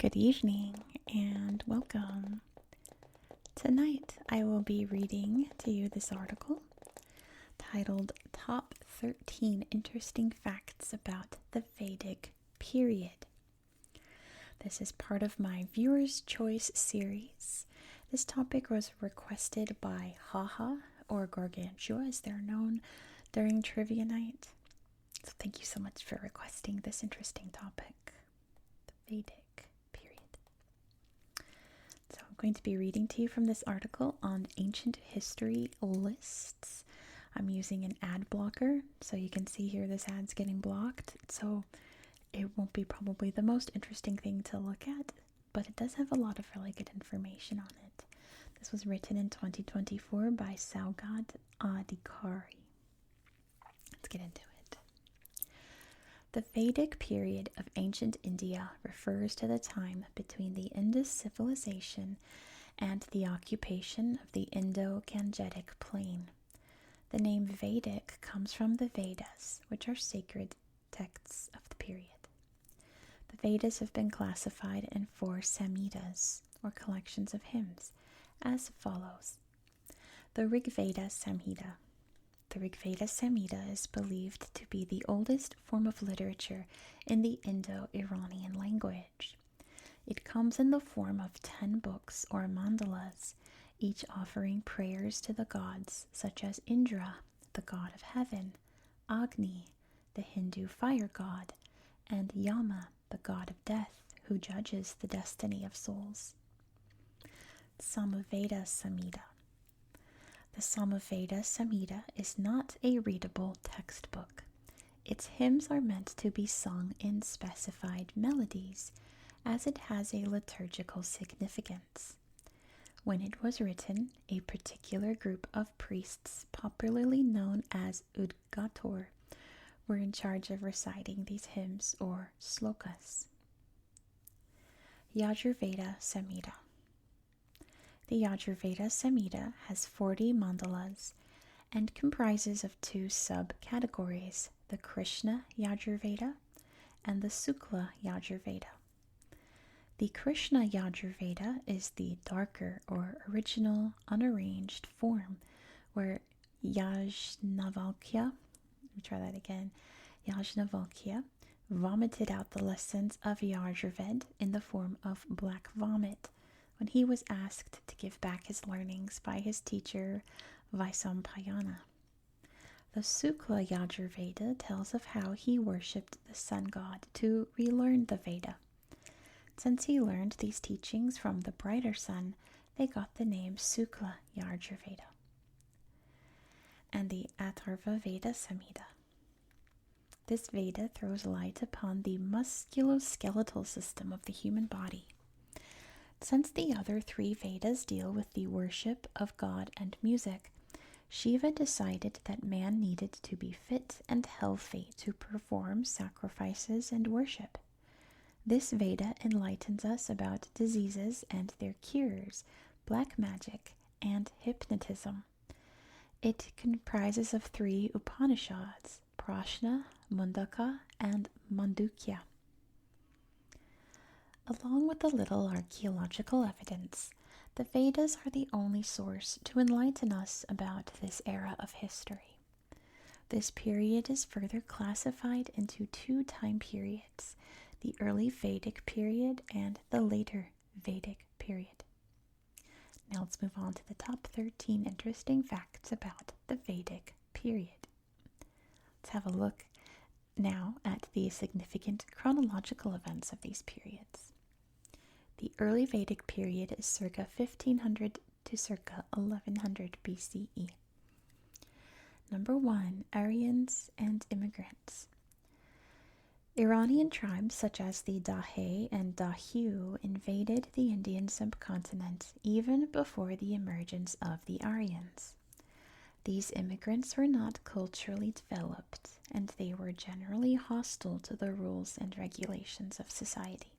Good evening and welcome. Tonight I will be reading to you this article titled Top 13 Interesting Facts About the Vedic Period. This is part of my Viewer's Choice series. This topic was requested by Haha, or Gargantua as they're known, during trivia night. So thank you so much for requesting this interesting topic, the Vedic. So I'm going to be reading to you from this article on ancient history lists. I'm using an ad blocker, so you can see here this ad's getting blocked. So it won't be probably the most interesting thing to look at, but it does have a lot of really good information on it. This was written in 2024 by Saugad Adhikari. Let's get into it. The Vedic period of ancient India refers to the time between the Indus civilization and the occupation of the Indo-Gangetic plain. The name Vedic comes from the Vedas, which are sacred texts of the period. The Vedas have been classified in 4 Samhitas, or collections of hymns, as follows. The Rig Veda Samhita. The Rig Veda Samhita is believed to be the oldest form of literature in the Indo-Iranian language. It comes in the form of 10 books or mandalas, each offering prayers to the gods such as Indra, the god of heaven, Agni, the Hindu fire god, and Yama, the god of death, who judges the destiny of souls. Samaveda Samhita. The Samaveda Samhita is not a readable textbook. Its hymns are meant to be sung in specified melodies, as it has a liturgical significance. When it was written, a particular group of priests, popularly known as Udgator, were in charge of reciting these hymns or slokas. Yajurveda Samhita. The Yajurveda Samhita has 40 mandalas and comprises of 2 subcategories, the Krishna Yajurveda and the Sukla Yajurveda. The Krishna Yajurveda is the darker or original unarranged form where Yajnavalkya vomited out the lessons of Yajurveda in the form of black vomit when he was asked to give back his learnings by his teacher Vaisampayana. The Sukla Yajurveda tells of how he worshipped the sun god to relearn the Veda. Since he learned these teachings from the brighter sun, they got the name Sukla Yajurveda. And the Atharva Veda Samhita. This Veda throws light upon the musculoskeletal system of the human body. Since the other 3 Vedas deal with the worship of God and music, Shiva decided that man needed to be fit and healthy to perform sacrifices and worship. This Veda enlightens us about diseases and their cures, black magic, and hypnotism. It comprises of 3 Upanishads, Prashna, Mundaka, and Mandukya. Along with a little archaeological evidence, the Vedas are the only source to enlighten us about this era of history. This period is further classified into 2 time periods, the early Vedic period and the later Vedic period. Now let's move on to the top 13 interesting facts about the Vedic period. Let's have a look now at the significant chronological events of these periods. The early Vedic period is circa 1500 to circa 1100 BCE. Number 1, Aryans and immigrants. Iranian tribes such as the Dahe and Dahu invaded the Indian subcontinent even before the emergence of the Aryans. These immigrants were not culturally developed, and they were generally hostile to the rules and regulations of society.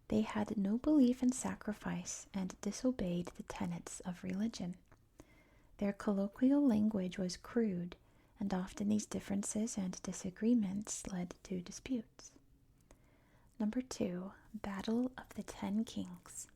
They had no belief in sacrifice and disobeyed the tenets of religion. Their colloquial language was crude, and often these differences and disagreements led to disputes. Number 2, Battle of the Ten Kings.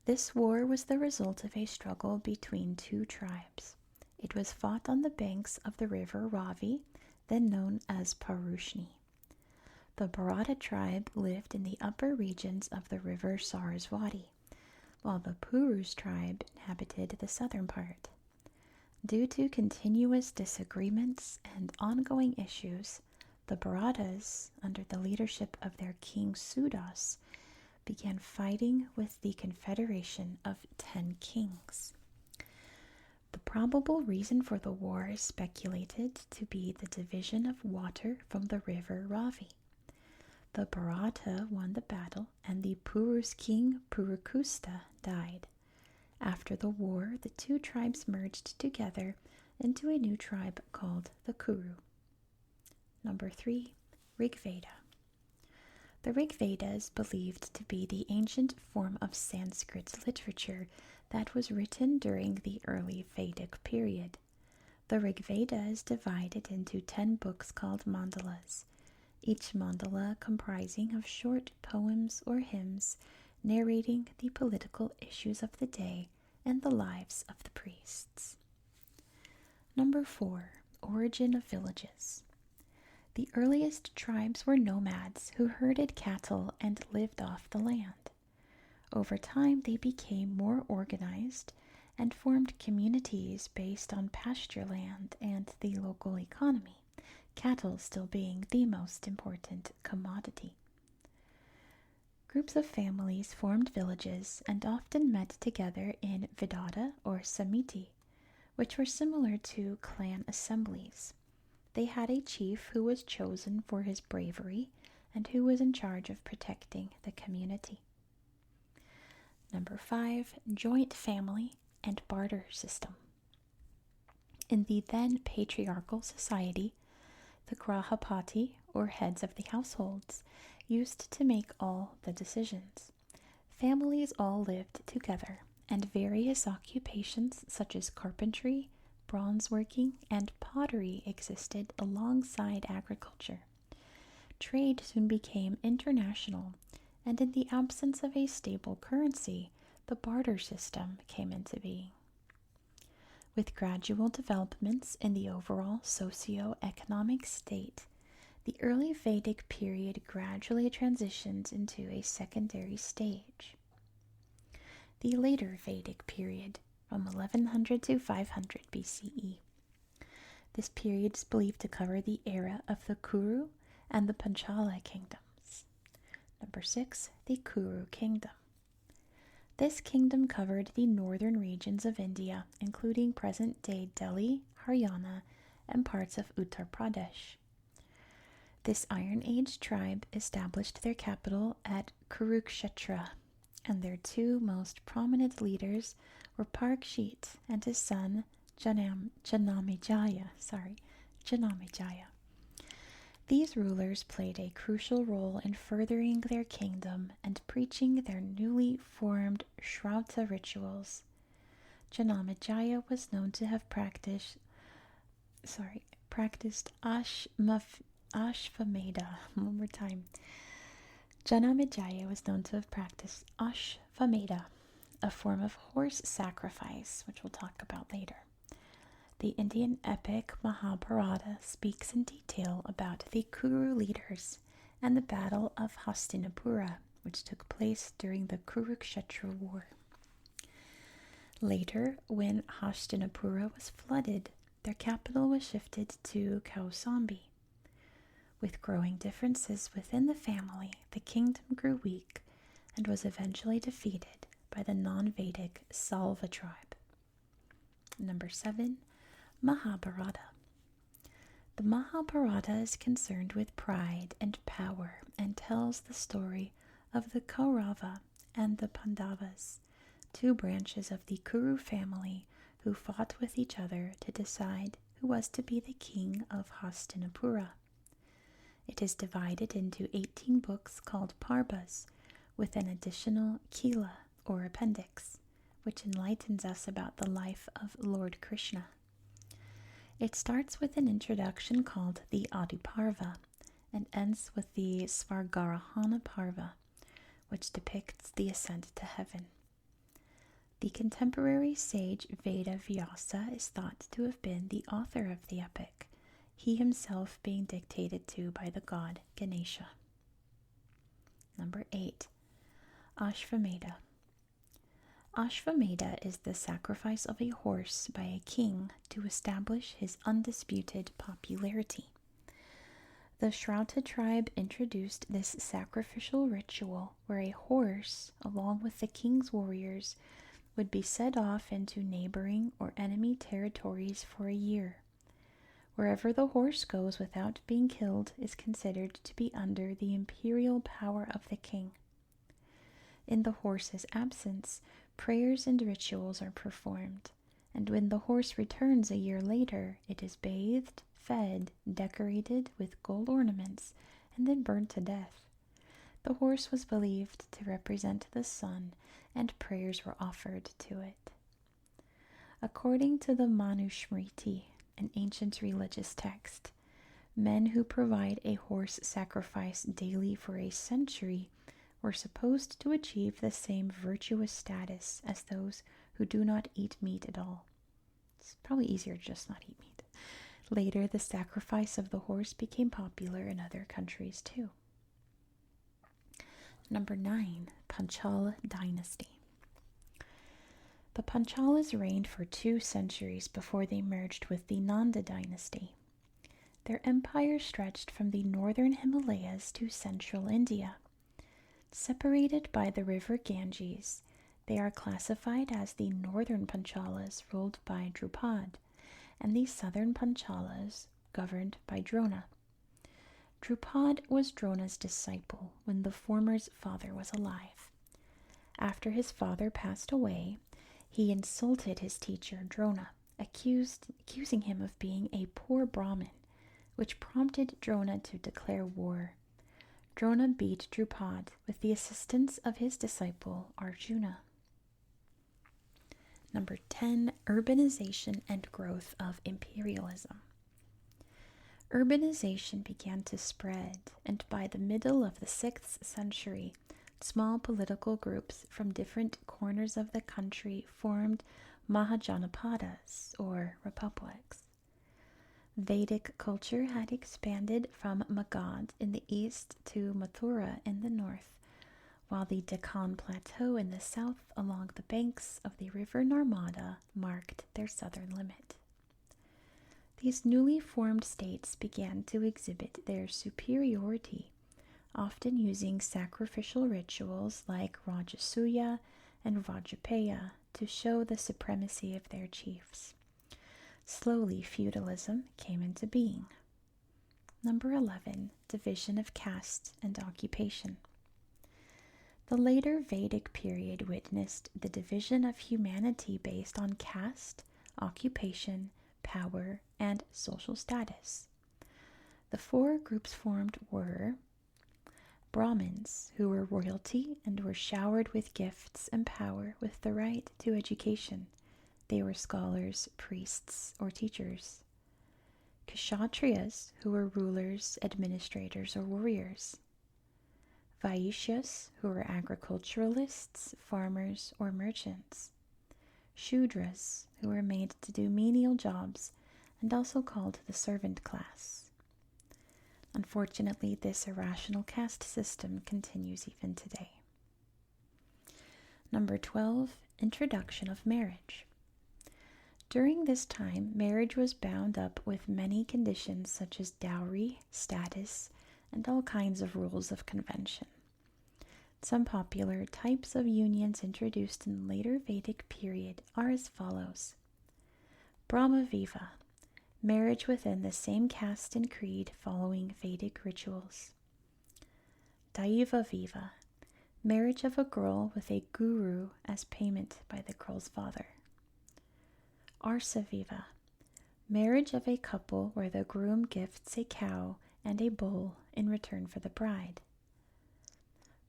This war was the result of a struggle between two tribes. It was fought on the banks of the river Ravi, then known as Parushni. The Bharata tribe lived in the upper regions of the river Saraswati, while the Purus tribe inhabited the southern part. Due to continuous disagreements and ongoing issues, the Bharatas, under the leadership of their king Sudas, began fighting with the Confederation of 10 Kings. The probable reason for the war is speculated to be the division of water from the river Ravi. The Bharata won the battle, and the Purus king Purukusta died. After the war, the two tribes merged together into a new tribe called the Kuru. Number 3. Rig Veda. The Rig Veda is believed to be the ancient form of Sanskrit literature that was written during the early Vedic period. The Rig Veda is divided into 10 books called mandalas, each mandala comprising of short poems or hymns narrating the political issues of the day and the lives of the priests. Number 4. Origin of villages. The earliest tribes were nomads who herded cattle and lived off the land. Over time, they became more organized and formed communities based on pasture land and the local economy, cattle still being the most important commodity. Groups of families formed villages and often met together in Vedada or Samiti, which were similar to clan assemblies. They had a chief who was chosen for his bravery and who was in charge of protecting the community. Number 5. Joint family and barter system. In the then patriarchal society, the Grahapati, or heads of the households, used to make all the decisions. Families all lived together, and various occupations such as carpentry, bronze working, and pottery existed alongside agriculture. Trade soon became international, and in the absence of a stable currency, the barter system came into being. With gradual developments in the overall socio-economic state, the early Vedic period gradually transitioned into a secondary stage. The later Vedic period, from 1100 to 500 BCE. This period is believed to cover the era of the Kuru and the Panchala kingdoms. Number 6. The Kuru kingdom. This kingdom covered the northern regions of India, including present-day Delhi, Haryana, and parts of Uttar Pradesh. This Iron Age tribe established their capital at Kurukshetra, and their two most prominent leaders were Parikshit and his son Janamejaya. These rulers played a crucial role in furthering their kingdom and preaching their newly formed Shrauta rituals. Janamejaya was known to have practiced Ashvamedha. One more time. Janamejaya was known to have practiced Ashvamedha, a form of horse sacrifice, which we'll talk about later. The Indian epic Mahabharata speaks in detail about the Kuru leaders and the Battle of Hastinapura, which took place during the Kurukshetra War. Later, when Hastinapura was flooded, their capital was shifted to Kausambi. With growing differences within the family, the kingdom grew weak and was eventually defeated by the non-Vedic Salva tribe. Number 7. Mahabharata. The Mahabharata is concerned with pride and power and tells the story of the Kaurava and the Pandavas, two branches of the Kuru family who fought with each other to decide who was to be the king of Hastinapura. It is divided into 18 books called Parbas, with an additional Kila, or appendix, which enlightens us about the life of Lord Krishna. It starts with an introduction called the Adiparva and ends with the Svargarahana Parva, which depicts the ascent to heaven. The contemporary sage Veda Vyasa is thought to have been the author of the epic, he himself being dictated to by the god Ganesha. Number 8. Ashvamedha. Ashvamedha is the sacrifice of a horse by a king to establish his undisputed popularity. The Shrauta tribe introduced this sacrificial ritual where a horse, along with the king's warriors, would be set off into neighboring or enemy territories for a year. Wherever the horse goes without being killed is considered to be under the imperial power of the king. In the horse's absence, prayers and rituals are performed, and when the horse returns a year later, it is bathed, fed, decorated with gold ornaments, and then burned to death. The horse was believed to represent the sun, and prayers were offered to it. According to the Manusmriti, an ancient religious text, men who provide a horse sacrifice daily for a century were supposed to achieve the same virtuous status as those who do not eat meat at all. It's probably easier to just not eat meat. Later, the sacrifice of the horse became popular in other countries too. Number 9. Panchala dynasty. The Panchalas reigned for 2 centuries before they merged with the Nanda dynasty. Their empire stretched from the northern Himalayas to central India. Separated by the river Ganges, they are classified as the northern Panchalas ruled by Drupad, and the southern Panchalas governed by Drona. Drupad was Drona's disciple when the former's father was alive. After his father passed away, he insulted his teacher Drona, accusing him of being a poor Brahmin, which prompted Drona to declare war. Drona beat Drupad with the assistance of his disciple Arjuna. Number 10. Urbanization and growth of imperialism. Urbanization began to spread, and by the middle of the 6th century, small political groups from different corners of the country formed Mahajanapadas, or republics. Vedic culture had expanded from Magad in the east to Mathura in the north, while the Deccan Plateau in the south along the banks of the river Narmada marked their southern limit. These newly formed states began to exhibit their superiority, often using sacrificial rituals like Rajasuya and Vajapaya to show the supremacy of their chiefs. Slowly, feudalism came into being. Number 11. Division of caste and occupation. The later Vedic period witnessed the division of humanity based on caste, occupation, power, and social status. The 4 groups formed were Brahmins, who were royalty and were showered with gifts and power with the right to education. They were scholars, priests, or teachers. Kshatriyas, who were rulers, administrators, or warriors. Vaishyas, who were agriculturalists, farmers, or merchants. Shudras, who were made to do menial jobs and also called the servant class. Unfortunately, this irrational caste system continues even today. Number 12. Introduction of marriage. During this time, marriage was bound up with many conditions such as dowry, status, and all kinds of rules of convention. Some popular types of unions introduced in the later Vedic period are as follows. Brahmaviva, marriage within the same caste and creed following Vedic rituals. Daivaviva, marriage of a girl with a guru as payment by the girl's father. Arsaviva, marriage of a couple where the groom gifts a cow and a bull in return for the bride.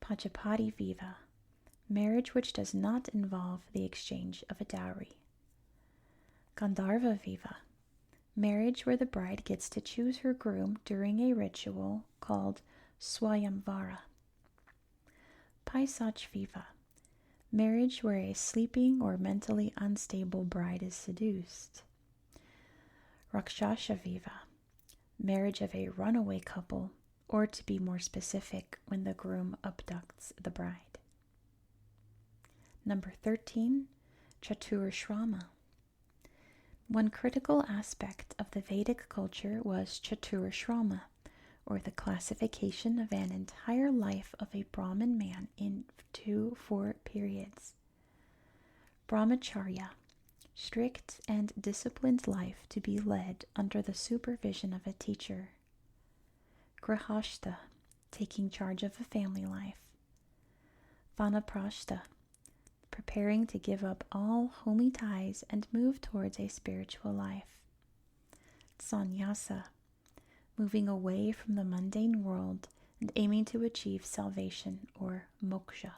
Pachapati Viva, marriage which does not involve the exchange of a dowry. Gandharva Viva, marriage where the bride gets to choose her groom during a ritual called Swayamvara. Paisach Viva, marriage where a sleeping or mentally unstable bride is seduced. Rakshasa Viva, marriage of a runaway couple, or to be more specific, when the groom abducts the bride. Number 13, Chaturashrama. One critical aspect of the Vedic culture was Chaturashrama, or the classification of an entire life of a Brahmin man into 4 periods. Brahmacharya, strict and disciplined life to be led under the supervision of a teacher. Grihastha, taking charge of a family life. Vanaprastha, preparing to give up all homely ties and move towards a spiritual life. Sannyasa, moving away from the mundane world and aiming to achieve salvation or moksha.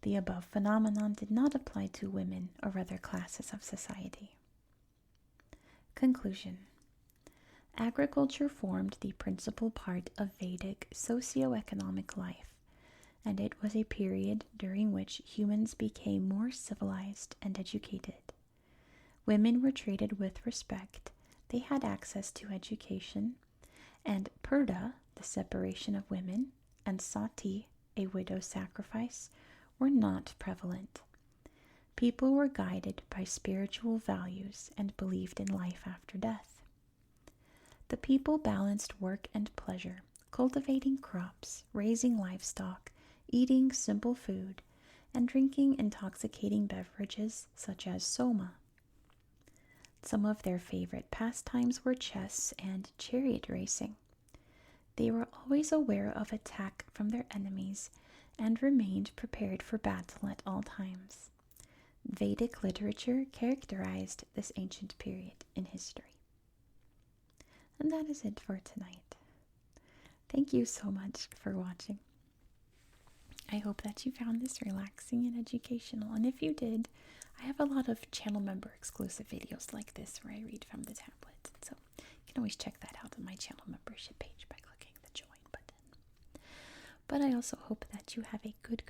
The above phenomenon did not apply to women or other classes of society. Conclusion. Agriculture formed the principal part of Vedic socio-economic life, and it was a period during which humans became more civilized and educated. Women were treated with respect, they had access to education, and purda, the separation of women, and sati, a widow's sacrifice, were not prevalent. People were guided by spiritual values and believed in life after death. The people balanced work and pleasure, cultivating crops, raising livestock, eating simple food, and drinking intoxicating beverages such as soma. Some of their favorite pastimes were chess and chariot racing. They were always aware of attack from their enemies and remained prepared for battle at all times. Vedic literature characterized this ancient period in history. And that is it for tonight. Thank you so much for watching. I hope that you found this relaxing and educational, and if you did, I have a lot of channel member exclusive videos like this where I read from the tablet, so you can always check that out on my channel membership page by clicking the join button. But I also hope that you have a good